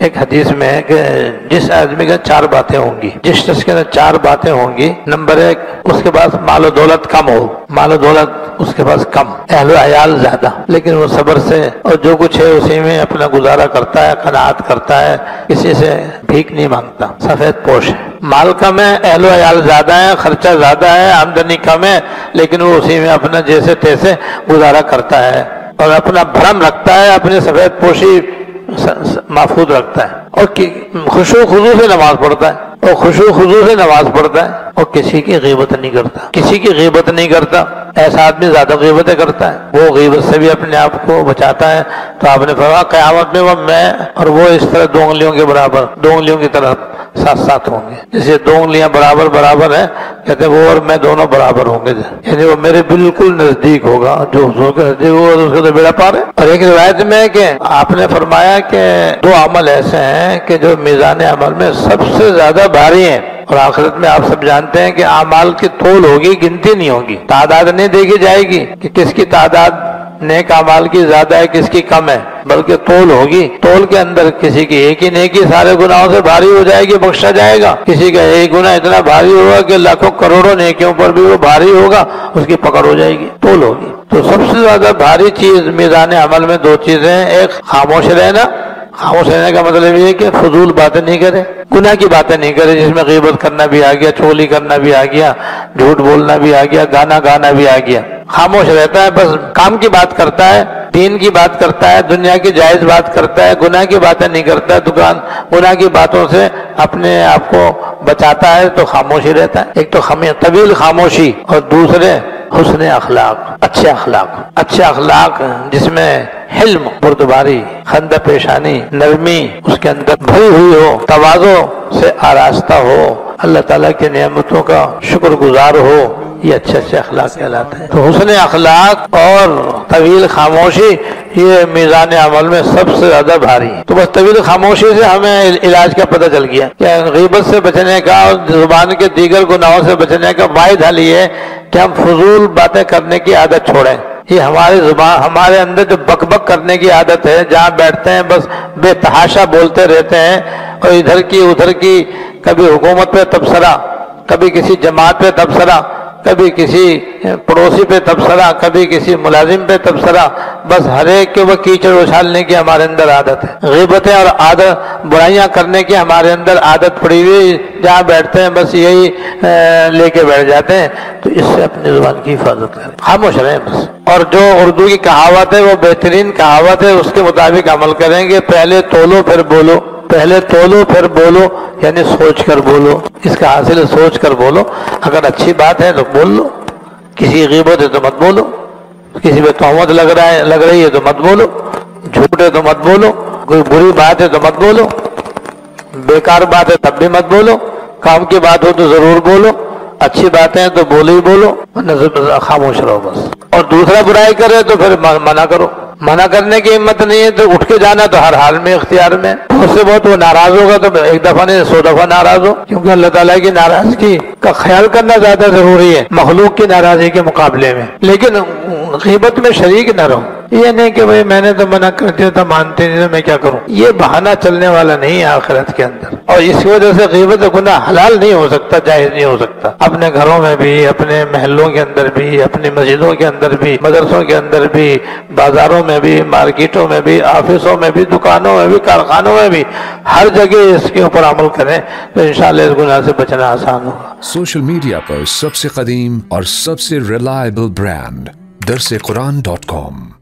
ایک حدیث میں ہے کہ جس آدمی کا 4 باتیں ہوں گی، جس شخص کے اندر 4 باتیں ہوں گی، نمبر 1 اس کے پاس مال و دولت کم ہو، مال و دولت اس کے پاس کم، اہل و عیال زیادہ، لیکن وہ صبر سے اور جو کچھ ہے اسی میں اپنا گزارا کرتا ہے، قناعت کرتا ہے، کسی سے بھیک نہیں مانگتا، سفید پوش ہے۔ مال کم ہے، اہل و عیال زیادہ ہے، خرچہ زیادہ ہے، آمدنی کم ہے، لیکن وہ اسی میں اپنا جیسے تیسے گزارا کرتا ہے اور اپنا بھرم رکھتا ہے، اپنی سفید پوشی محفوظ رکھتا ہے، اور خشوع خضوع سے نماز پڑھتا ہے، اور خشوع خضوع سے نماز پڑھتا ہے، اور کسی کی غیبت نہیں کرتا، کسی کی غیبت نہیں کرتا۔ ایسا آدمی زیادہ غیبتیں کرتا ہے، وہ غیبت سے بھی اپنے آپ کو بچاتا ہے۔ تو آپ نے فرمایا قیامت میں وہ میں اور وہ اس طرح 2 انگلیوں کے برابر، 2 انگلیوں کی طرح ساتھ ساتھ ہوں گے، جیسے 2 انگلیاں برابر برابر ہیں، کہتے ہیں وہ اور میں دونوں برابر ہوں گے، یعنی وہ میرے بالکل نزدیک ہوگا، جو حضور کے نزدیک ہوگا اس کا تو بیڑا پار ہے۔ اور ایک روایت میں ہے کہ آپ نے فرمایا کہ 2 عمل ایسے ہیں کہ جو میزان عمل میں سب سے زیادہ بھاری ہیں، اور آخرت میں آپ سب جانتے ہیں کہ اعمال کی تول ہوگی، گنتی نہیں ہوگی، تعداد نہیں دیکھی جائے گی کہ کس کی تعداد نیک اعمال کی زیادہ ہے کس کی کم ہے، بلکہ تول ہوگی۔ تول کے اندر کسی کی ایک ہی نیکی سارے گناہوں سے بھاری ہو جائے گی، بخشا جائے گا، کسی کا ایک گناہ اتنا بھاری ہوگا کہ لاکھوں کروڑوں نیکیوں پر بھی وہ بھاری ہوگا، اس کی پکڑ ہو جائے گی، تول ہوگی۔ تو سب سے زیادہ بھاری چیز میزان عمل میں 2 چیزیں ہیں، ایک خاموش رہنا، خاموش رہنے کا مطلب یہ ہے کہ فضول باتیں نہیں کرے، گناہ کی باتیں نہیں کرے، جس میں غیبت کرنا بھی آ گیا، چغلی کرنا بھی آ گیا، جھوٹ بولنا بھی آ گیا، گانا گانا بھی آ گیا۔ خاموش رہتا ہے، بس کام کی بات کرتا ہے، دین کی بات کرتا ہے، دنیا کی جائز بات کرتا ہے، گناہ کی باتیں نہیں کرتا ہے، گناہ کی باتوں سے اپنے آپ کو بچاتا ہے، تو خاموشی رہتا ہے۔ ایک تو طویل خاموشی، اور دوسرے حسن اخلاق، اچھے اخلاق، اچھے اخلاق جس میں حلم، بردباری، خندہ پیشانی، نرمی اس کے اندر بھری ہوئی ہو، تواضع سے آراستہ ہو، اللہ تعالیٰ کی نعمتوں کا شکر گزار ہو، یہ اچھے اچھے اخلاق کہلاتے ہیں۔ تو حسن اخلاق اور طویل خاموشی یہ میزان عمل میں سب سے زیادہ بھاری ہے۔ تو بس طویل خاموشی سے ہمیں علاج کا پتہ چل گیا کہ غیبت سے بچنے کا اور زبان کے دیگر گناہوں سے بچنے کا واحد حل یہ ہے کہ ہم فضول باتیں کرنے کی عادت چھوڑیں۔ یہ ہماری زبان، ہمارے اندر جو بک بک کرنے کی عادت ہے، جہاں بیٹھتے ہیں بس بے تحاشا بولتے رہتے ہیں، اور ادھر کی ادھر کی، کبھی حکومت پہ تبصرہ، کبھی کسی جماعت پہ تبصرہ، کبھی کسی پڑوسی پہ تبصرہ، کبھی کسی ملازم پہ تبصرہ، بس ہر ایک کے وہ کیچڑ اچھالنے کی ہمارے اندر عادت ہے۔ غیبتیں اور عادت برائیاں کرنے کی ہمارے اندر عادت پڑی ہوئی، جہاں بیٹھتے ہیں بس یہی لے کے بیٹھ جاتے ہیں۔ تو اس سے اپنی زبان کی حفاظت کریں، خاموش رہیں بس۔ اور جو اردو کی کہاوت ہے وہ بہترین کہاوت ہے، اس کے مطابق عمل کریں گے۔ پہلے تولو پھر بولو، پہلے تولو پھر بولو، یعنی سوچ کر بولو، اس کا حاصل ہے سوچ کر بولو۔ اگر اچھی بات ہے تو بول لو، کسی غیبت ہے تو مت بولو، کسی پہ تہمت لگ رہی ہے تو مت بولو، جھوٹ ہے تو مت بولو، کوئی بری بات ہے تو مت بولو، بیکار بات ہے تب بھی مت بولو، کام کی بات ہو تو ضرور بولو، اچھی باتیں ہیں تو بولو ہی بولو، ورنہ خاموش رہو بس۔ اور دوسرا برائی کرے تو پھر منع کرو، منع کرنے کی ہمت نہیں ہے تو اٹھ کے جانا تو ہر حال میں اختیار میں۔ اس سے بہت وہ ناراض ہوگا تو 1 دفعہ نہیں 100 دفعہ ناراض ہو، کیونکہ اللہ تعالیٰ کی ناراضگی کا خیال کرنا زیادہ ضروری ہے مخلوق کی ناراضگی کے مقابلے میں۔ لیکن غیبت میں شریک نہ رہو، یہ نہیں کہ بھئی میں نے تو منع کر دیا تھا، مانتے نہیں تو میں کیا کروں، یہ بہانہ چلنے والا نہیں ہے آخرت کے اندر۔ اور اس وجہ سے غیبت گناہ حلال نہیں ہو سکتا، جائز نہیں ہو سکتا۔ اپنے گھروں میں بھی، اپنے محلوں کے اندر بھی، اپنی مسجدوں کے اندر بھی، مدرسوں کے اندر بھی، بازاروں میں بھی، مارکیٹوں میں بھی، آفسوں میں بھی، دکانوں میں بھی، کارخانوں میں بھی، ہر جگہ اس کے اوپر عمل کریں تو انشاءاللہ اس گناہ سے بچنا آسان ہوگا۔ سوشل میڈیا پر سب سے قدیم اور سب سے ریلائبل برانڈ درسقرآن.com